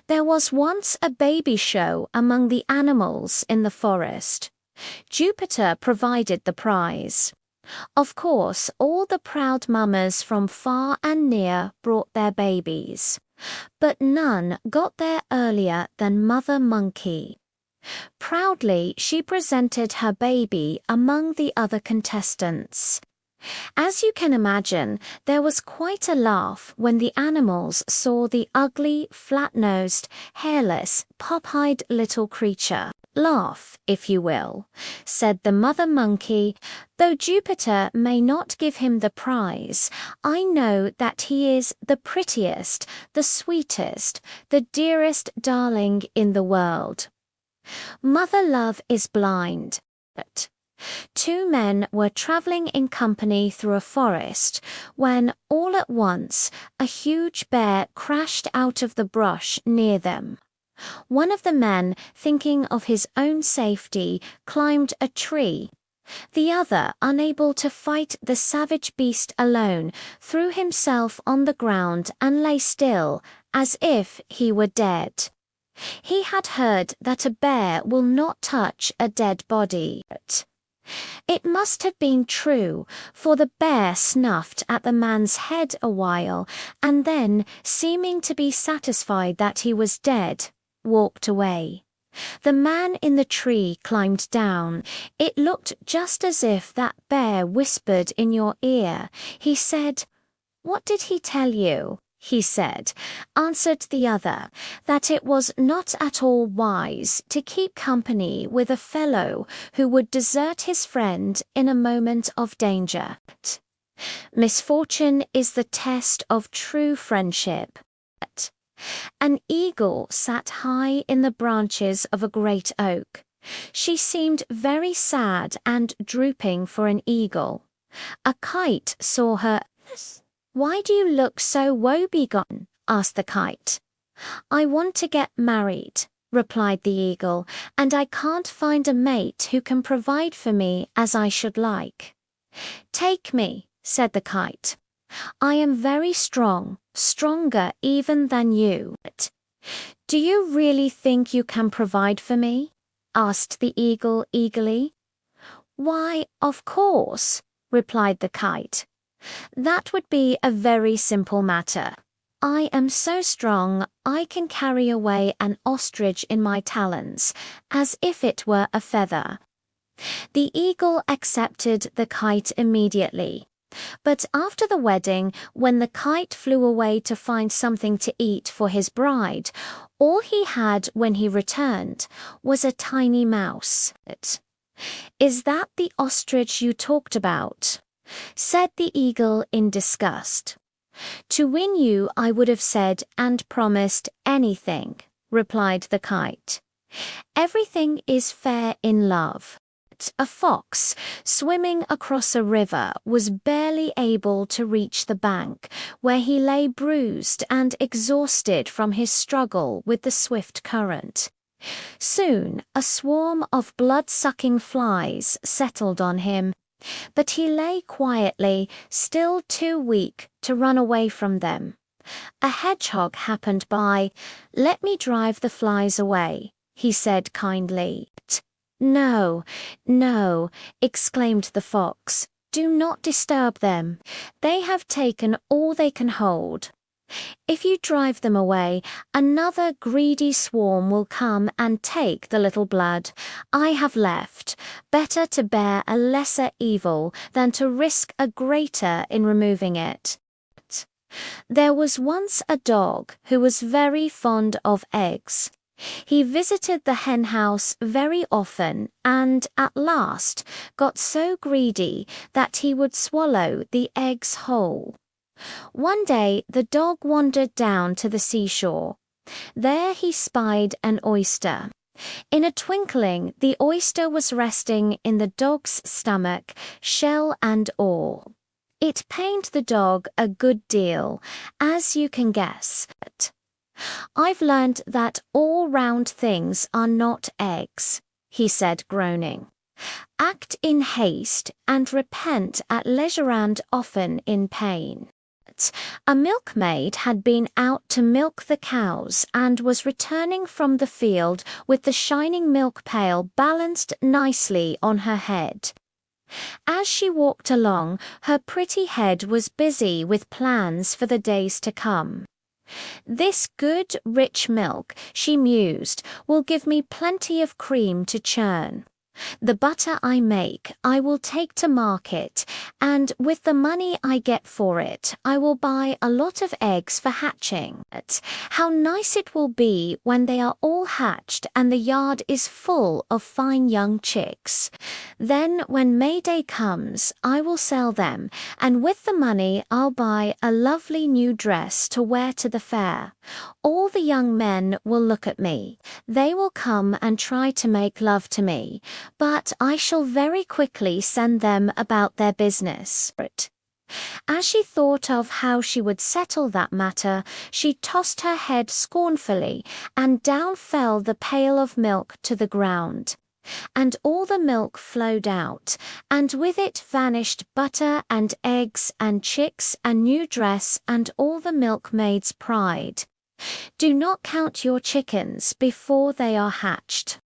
There was once a baby show among the animals in the forest. Jupiter provided the prize. Of course, all the proud mamas from far and near brought their babies, but none got there earlier than Mother Monkey. Proudly, she presented her baby among the other contestants. As you can imagine, there was quite a laugh when the animals saw the ugly, flat-nosed, hairless, pop-eyed little creature. Laugh, if you will, said the Mother Monkey. Though Jupiter may not give him the prize, I know that he is the prettiest, the sweetest, the dearest darling in the world. Mother Love is blind. Two men were traveling in company through a forest when, all at once, a huge bear crashed out of the brush near them. One of the men, thinking of his own safety, climbed a tree. The other, unable to fight the savage beast alone, threw himself on the ground and lay still, as if he were dead. He had heard that a bear will not touch a dead body. It must have been true, for the bear snuffed at the man's head a while, and then, seeming to be satisfied that he was dead, walked away. The man in the tree climbed down. It looked just as if that bear whispered in your ear. He said, "What did he tell you?" he said, answered the other, that it was not at all wise to keep company with a fellow who would desert his friend in a moment of danger. Misfortune is the test of true friendship. An eagle sat high in the branches of a great oak. She seemed very sad and drooping for an eagle. A kite saw her. "Why do you look so woebegone?" asked the kite. "I want to get married," replied the eagle, "and I can't find a mate who can provide for me as I should like." "Take me," said the kite. "I am very strong, stronger even than you." "Do you really think you can provide for me?" asked the eagle eagerly. "Why, of course," replied the kite. "That would be a very simple matter. I am so strong I can carry away an ostrich in my talons, as if it were a feather." The eagle accepted the kite immediately. But after the wedding, when the kite flew away to find something to eat for his bride, all he had when he returned was a tiny mouse. "Is that the ostrich you talked about?" said the eagle in disgust. "To win you I would have said and promised anything," replied the kite. "Everything is fair in love." A fox, swimming across a river, was barely able to reach the bank, where he lay bruised and exhausted from his struggle with the swift current. Soon a swarm of blood-sucking flies settled on him, but he lay quietly, still too weak to run away from them. A hedgehog happened by. "Let me drive the flies away," he said kindly. "No, no," exclaimed the fox. "Do not disturb them. They have taken all they can hold. If you drive them away, another greedy swarm will come and take the little blood I have left. Better to bear a lesser evil than to risk a greater in removing it." There was once a dog who was very fond of eggs. He visited the henhouse very often and, at last, got so greedy that he would swallow the eggs whole. One day the dog wandered down to the seashore. There he spied an oyster. In a twinkling, the oyster was resting in the dog's stomach, shell and all. It pained the dog a good deal, as you can guess. "I've learned that all round things are not eggs," he said, groaning. "Act in haste and repent at leisure and often in pain." A milkmaid had been out to milk the cows and was returning from the field with the shining milk pail balanced nicely on her head. As she walked along, her pretty head was busy with plans for the days to come. "This good, rich milk," she mused, "will give me plenty of cream to churn. The butter I make, I will take to market, and with the money I get for it, I will buy a lot of eggs for hatching. How nice it will be when they are all hatched and the yard is full of fine young chicks. Then when May Day comes, I will sell them, and with the money I'll buy a lovely new dress to wear to the fair. All the young men will look at me. They will come and try to make love to me, but I shall very quickly send them about their business." As she thought of how she would settle that matter, she tossed her head scornfully, and down fell the pail of milk to the ground. And all the milk flowed out, and with it vanished butter and eggs and chicks and new dress and all the milkmaid's pride. Do not count your chickens before they are hatched.